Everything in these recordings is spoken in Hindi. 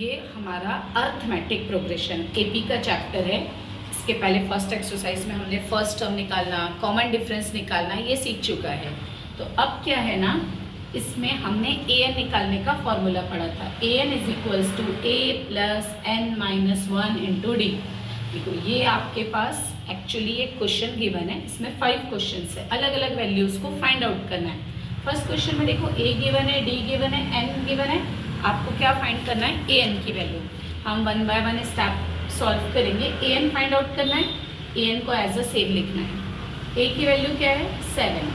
ये हमारा अर्थमेटिक प्रोग्रेशन एपी का चैप्टर है। इसके पहले फर्स्ट एक्सरसाइज में हमने फर्स्ट टर्म निकालना, कॉमन डिफरेंस निकालना ये सीख चुका है। तो अब क्या है ना, इसमें हमने ए एन निकालने का फॉर्मूला पढ़ा था। A N is equals to A plus N minus one into D. देखो ये आपके पास एक्चुअली एक क्वेश्चन गिवन है, इसमें 5 क्वेश्चन है, अलग अलग वैल्यूज़ को फाइंड आउट करना है। फर्स्ट क्वेश्चन में देखो ए गिवन है, डी गिवन है, एन गिवन है। आपको क्या फाइंड करना है? ए एन की वैल्यू। हम 1 बाय 1 स्टेप सॉल्व करेंगे। ए एन फाइंड आउट करना है, ए एन को एज अ सेम लिखना है। ए की वैल्यू क्या है? 7,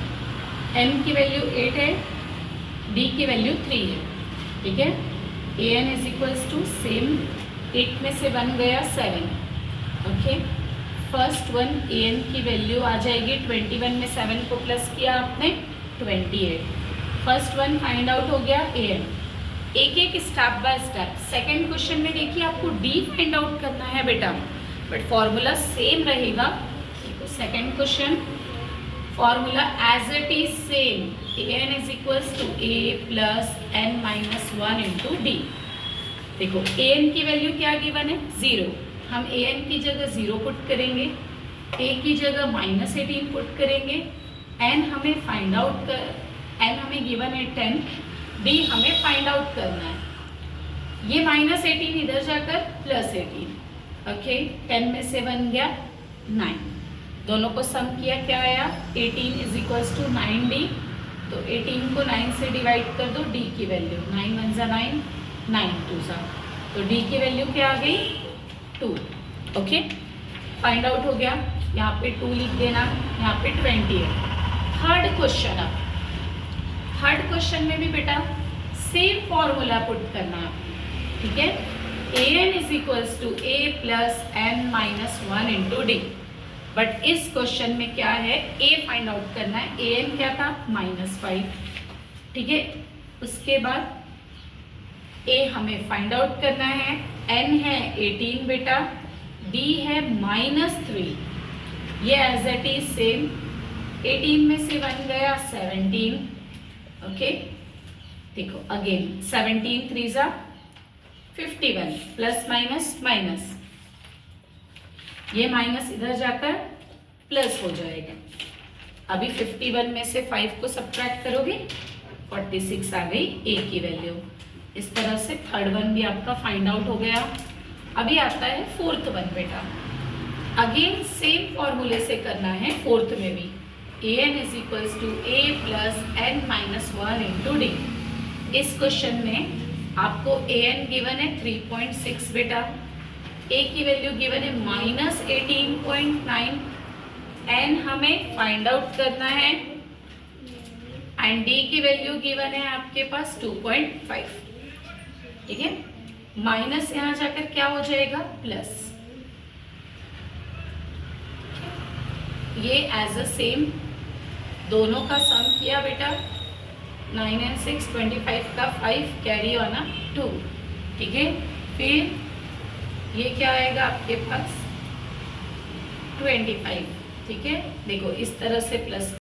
एन की वैल्यू 8 है, डी की वैल्यू 3 है। ठीक है, A N is equals to same, 8 में से 1 गया 7। Okay, first one A N की वैल्यू आ जाएगी 21 में 7 को प्लस किया आपने 28। फर्स्ट वन फाइंड आउट हो गया ए एन। एक एक step by step. Second question में देखिए आपको डी फाइंड आउट करना है बेटा, बट फॉर्मूला सेम रहेगा। तो second question formula as it is same, A N is equals to A plus N minus 1 into D. देखो ए एन की वैल्यू क्या गिवन है? 0। हम ए एन की जगह 0 पुट करेंगे, ए की जगह -18 पुट करेंगे, एन हमें फाइंड आउट कर, एन हमें गिवन है 10, डी हमें फाइंड आउट करना है। ये -18 इधर जाकर +18। ओके, 10 में से 1 गया 9, दोनों को सम किया क्या आया? 18 इज इक्वल्स टू 9d। तो 18 को 9 से डिवाइड कर दो, डी की वैल्यू 9 1 ज़ा 9, 9 2 ज़ा, तो डी की वैल्यू क्या आ गई? 2। ओके, फाइंड आउट हो गया। यहाँ पे 2 लिख देना, यहाँ पे 20 है। थर्ड क्वेश्चन, अब थर्ड क्वेश्चन में भी बेटा सेम फॉर्मूला पुट करना है। ठीक है, A N is equals to A plus N minus 1 into D. But इस क्वेश्चन में क्या है? ए फाइंड आउट करना है। ए एन क्या था? -5। ठीक है, उसके बाद ए हमें फाइंड आउट करना है। एन है 18 बेटा, डी है -3। ये एज इट इज सेम, 18 में से 1 गया 17। ओके, देखो अगेन 17 3 ज़ा 51, प्लस माइनस माइनस, ये माइनस इधर जाकर प्लस हो जाएगा। अभी 51 में से 5 को सब्ट्रैक्ट करोगे 46 आ गई ए की वैल्यू। इस तरह से थर्ड वन भी आपका फाइंड आउट हो गया। अभी आता है फोर्थ वन बेटा। अगेन सेम फॉर्मूले से करना है फोर्थ में भी। A N is equals to A plus N minus 1 into D. इस क्वेश्चन में आपको ए एन गिवन है 3.6 बेटा, ए की वैल्यू गिवन है -18.9, एन हमें फाइंड आउट करना है, एंड डी की वैल्यू गिवन है आपके पास 2.5। ठीक है, माइनस यहाँ जाकर क्या हो जाएगा? प्लस। ये एज अ सेम दोनों का सम किया बेटा, 9 and 6 25 का 5 कैरी ऑन 2। ठीक है, फिर ये क्या आएगा आपके पास? 25। ठीक है, देखो इस तरह से प्लस